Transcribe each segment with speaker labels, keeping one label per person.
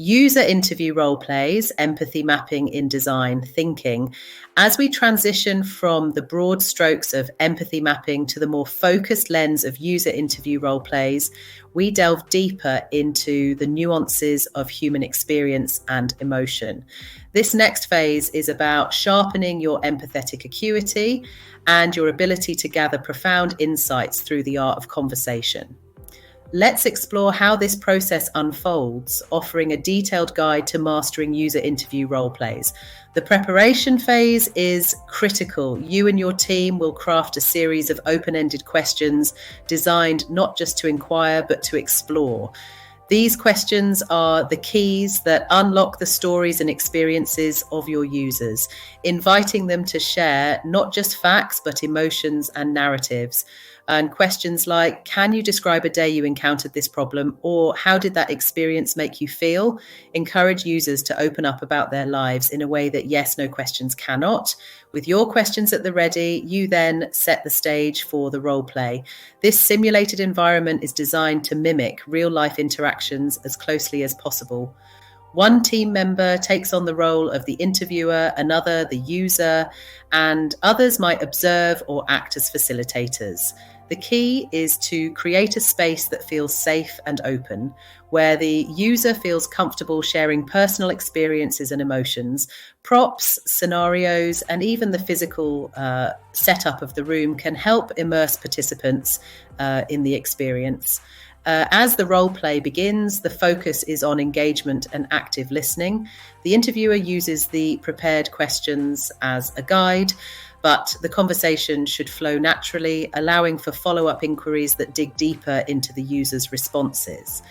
Speaker 1: User interview role plays, empathy mapping in design thinking. As we transition from the broad strokes of empathy mapping to the more focused lens of user interview role plays, we delve deeper into the nuances of human experience and emotion. This next phase is about sharpening your empathetic acuity and your ability to gather profound insights through the art of conversation. Let's explore how this process unfolds, offering a detailed guide to mastering user interview role plays. The preparation phase is critical. You and your team will craft a series of open-ended questions designed not just to inquire, but to explore. These questions are the keys that unlock the stories and experiences of your users, inviting them to share not just facts, but emotions and narratives. And questions like, can you describe a day you encountered this problem? Or how did that experience make you feel? Encourage users to open up about their lives in a way that yes, no questions cannot. With your questions at the ready, you then set the stage for the role play. This simulated environment is designed to mimic real life interactions as closely as possible. One team member takes on the role of the interviewer, another the user, and others might observe or act as facilitators. The key is to create a space that feels safe and open, where the user feels comfortable sharing personal experiences and emotions. Props, scenarios, and even the physical setup of the room can help immerse participants in the experience. As the role play begins, the focus is on engagement and active listening. The interviewer uses the prepared questions as a guide, but the conversation should flow naturally, allowing for follow-up inquiries that dig deeper into the user's responses.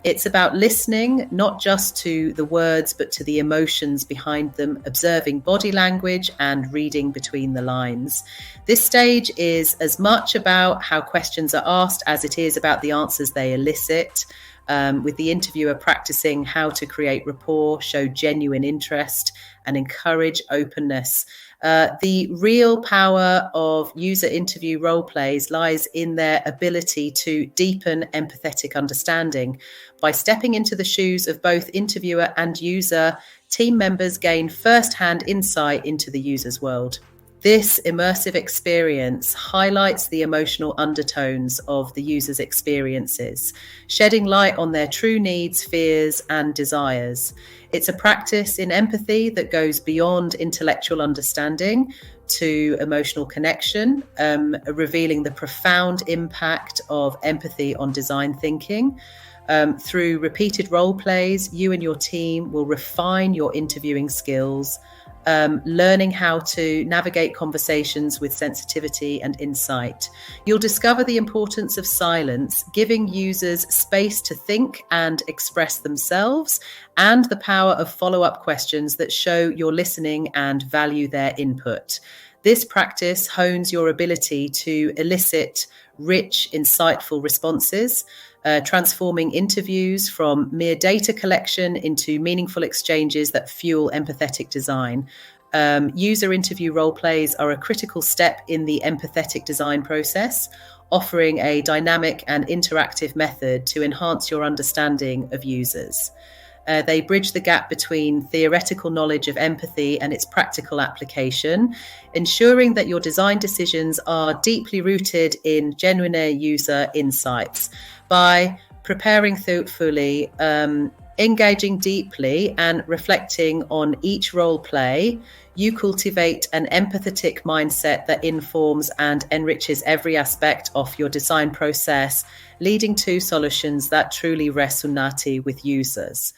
Speaker 1: It's about listening, not just to the words, but to the emotions behind them, observing body language and reading between the lines. This stage is as much about how questions are asked as it is about the answers they elicit. With the interviewer practicing how to create rapport, show genuine interest, and encourage openness. The real power of user interview role plays lies in their ability to deepen empathetic understanding. By stepping into the shoes of both interviewer and user, team members gain first-hand insight into the user's world. This immersive experience highlights the emotional undertones of the user's experiences, shedding light on their true needs, fears, and desires. It's a practice in empathy that goes beyond intellectual understanding to emotional connection, revealing the profound impact of empathy on design thinking. Through repeated role plays, you and your team will refine your interviewing skills, learning how to navigate conversations with sensitivity and insight. You'll discover the importance of silence, giving users space to think and express themselves, and the power of follow-up questions that show you're listening and value their input. This practice hones your ability to elicit rich, insightful responses, transforming interviews from mere data collection into meaningful exchanges that fuel empathetic design. User interview role plays are a critical step in the empathetic design process, offering a dynamic and interactive method to enhance your understanding of users. They bridge the gap between theoretical knowledge of empathy and its practical application, ensuring that your design decisions are deeply rooted in genuine user insights. By preparing thoughtfully, engaging deeply, and reflecting on each role play, you cultivate an empathetic mindset that informs and enriches every aspect of your design process, leading to solutions that truly resonate with users.